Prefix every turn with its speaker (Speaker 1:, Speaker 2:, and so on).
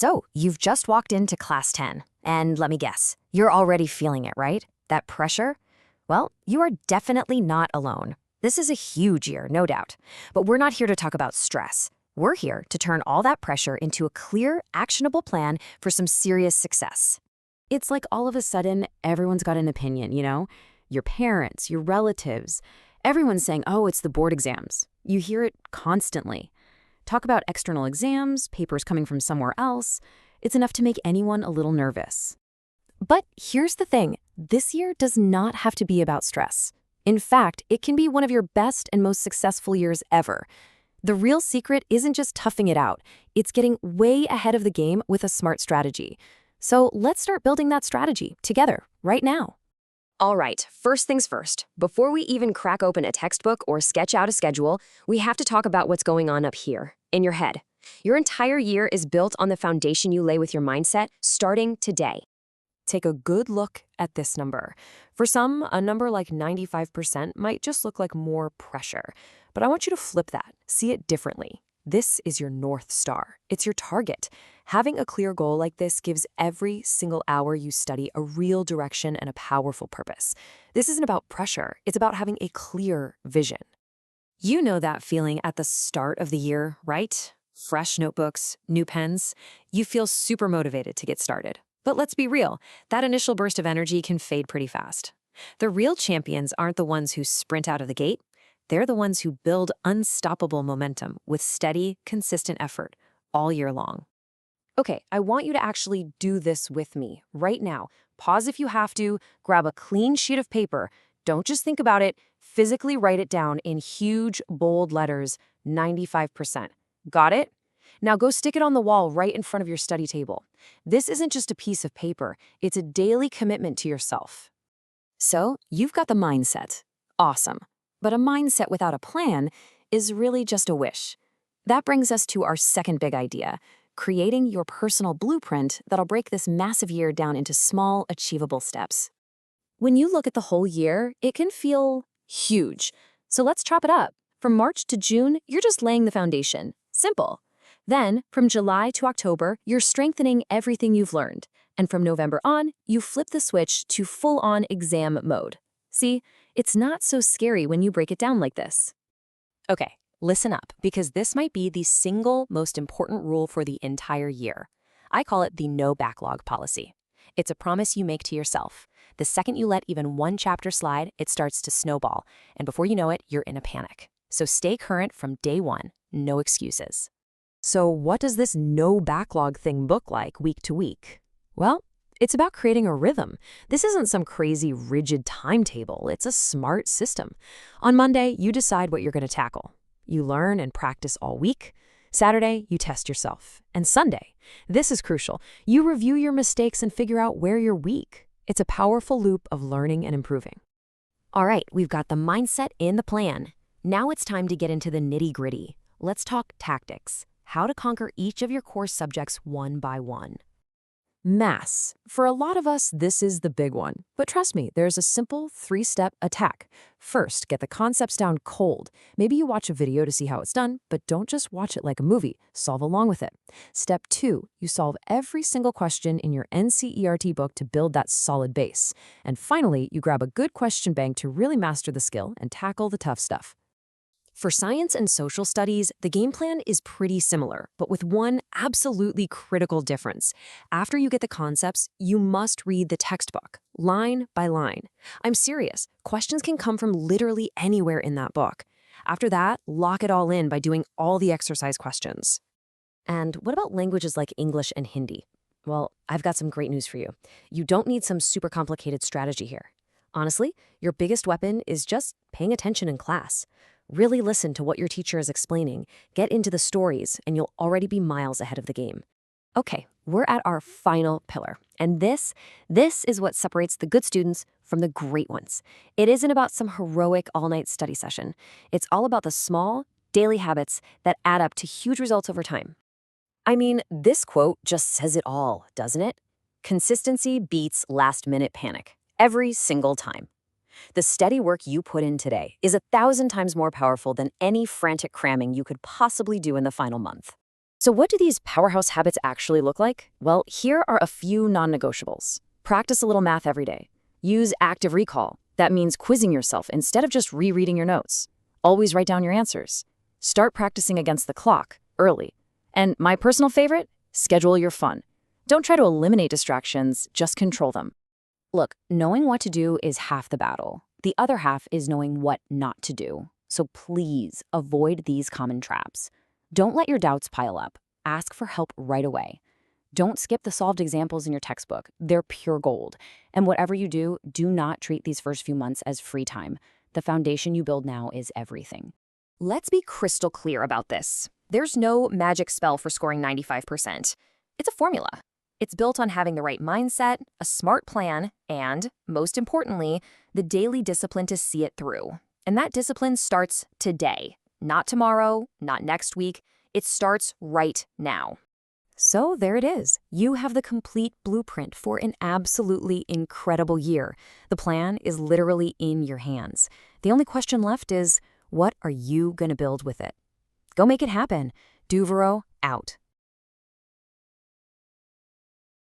Speaker 1: So, you've just walked into class 10, and let me guess, you're already feeling it, right? That pressure? Well, you are definitely not alone. This is a huge year, no doubt. But we're not here to talk about stress. We're here to turn all that pressure into a clear, actionable plan for some serious success. It's like all of a sudden, everyone's got an opinion, you know? Your parents, your relatives. Everyone's saying, oh, it's the board exams. You hear it constantly. Talk about external exams, papers coming from somewhere else. It's enough to make anyone a little nervous. But here's the thing. This year does not have to be about stress. In fact, it can be one of your best and most successful years ever. The real secret isn't just toughing it out. It's getting way ahead of the game with a smart strategy. So let's start building that strategy together, right now. All right, first things first. Before we even crack open a textbook or sketch out a schedule, we have to talk about what's going on up here, in your head. Your entire year is built on the foundation you lay with your mindset, starting today. Take a good look at this number. For some, a number like 95% might just look like more pressure. But I want you to flip that, see it differently. This is your North Star. It's your target. Having a clear goal like this gives every single hour you study a real direction and a powerful purpose. This isn't about pressure. It's about having a clear vision. You know that feeling at the start of the year, right? Fresh notebooks, new pens. You feel super motivated to get started. But let's be real, that initial burst of energy can fade pretty fast. The real champions aren't the ones who sprint out of the gate. They're the ones who build unstoppable momentum with steady, consistent effort all year long. Okay, I want you to actually do this with me right now. Pause if you have to, grab a clean sheet of paper. Don't just think about it, physically write it down in huge, bold letters, 95%. Got it? Now go stick it on the wall right in front of your study table. This isn't just a piece of paper, it's a daily commitment to yourself. So, you've got the mindset. Awesome. But a mindset without a plan is really just a wish. That brings us to our second big idea, creating your personal blueprint that'll break this massive year down into small, achievable steps. When you look at the whole year, it can feel huge. So let's chop it up. From March to June, you're just laying the foundation. Simple. Then, from July to October, you're strengthening everything you've learned. And from November on, you flip the switch to full-on exam mode. See, it's not so scary when you break it down like this. Okay, listen up, because this might be the single most important rule for the entire year. I call it the no backlog policy. It's a promise you make to yourself. The second you let even one chapter slide, it starts to snowball, and before you know it, you're in a panic. So stay current from day one, no excuses. So what does this no backlog thing look like week to week? Well, it's about creating a rhythm. This isn't some crazy rigid timetable. It's a smart system. On Monday, you decide what you're going to tackle. You learn and practice all week. Saturday, you test yourself. And Sunday, this is crucial. You review your mistakes and figure out where you're weak. It's a powerful loop of learning and improving. All right, we've got the mindset and the plan. Now it's time to get into the nitty-gritty. Let's talk tactics. How to conquer each of your core subjects one by one. Maths. For a lot of us, this is the big one. But trust me, there's a simple 3-step attack. First, get the concepts down cold. Maybe you watch a video to see how it's done, but don't just watch it like a movie. Solve along with it. Step 2, you solve every single question in your NCERT book to build that solid base. And finally, you grab a good question bank to really master the skill and tackle the tough stuff. For science and social studies, the game plan is pretty similar, but with one absolutely critical difference. After you get the concepts, you must read the textbook, line by line. I'm serious, questions can come from literally anywhere in that book. After that, lock it all in by doing all the exercise questions. And what about languages like English and Hindi? Well, I've got some great news for you. You don't need some super complicated strategy here. Honestly, your biggest weapon is just paying attention in class. Really listen to what your teacher is explaining, get into the stories, and you'll already be miles ahead of the game. Okay, we're at our final pillar. And this is what separates the good students from the great ones. It isn't about some heroic all-night study session. It's all about the small, daily habits that add up to huge results over time. I mean, this quote just says it all, doesn't it? Consistency beats last-minute panic, every single time. The steady work you put in today is 1,000 times more powerful than any frantic cramming you could possibly do in the final month. So what do these powerhouse habits actually look like? Well, here are a few non-negotiables. Practice a little math every day. Use active recall. That means quizzing yourself instead of just rereading your notes. Always write down your answers. Start practicing against the clock early. And my personal favorite, schedule your fun. Don't try to eliminate distractions, just control them. Look, knowing what to do is half the battle. The other half is knowing what not to do. So please avoid these common traps. Don't let your doubts pile up. Ask for help right away. Don't skip the solved examples in your textbook. They're pure gold. And whatever you do, do not treat these first few months as free time. The foundation you build now is everything. Let's be crystal clear about this. There's no magic spell for scoring 95%. It's a formula. It's built on having the right mindset, a smart plan, and, most importantly, the daily discipline to see it through. And that discipline starts today. Not tomorrow, not next week. It starts right now. So there it is. You have the complete blueprint for an absolutely incredible year. The plan is literally in your hands. The only question left is, what are you going to build with it? Go make it happen. DUVORO out.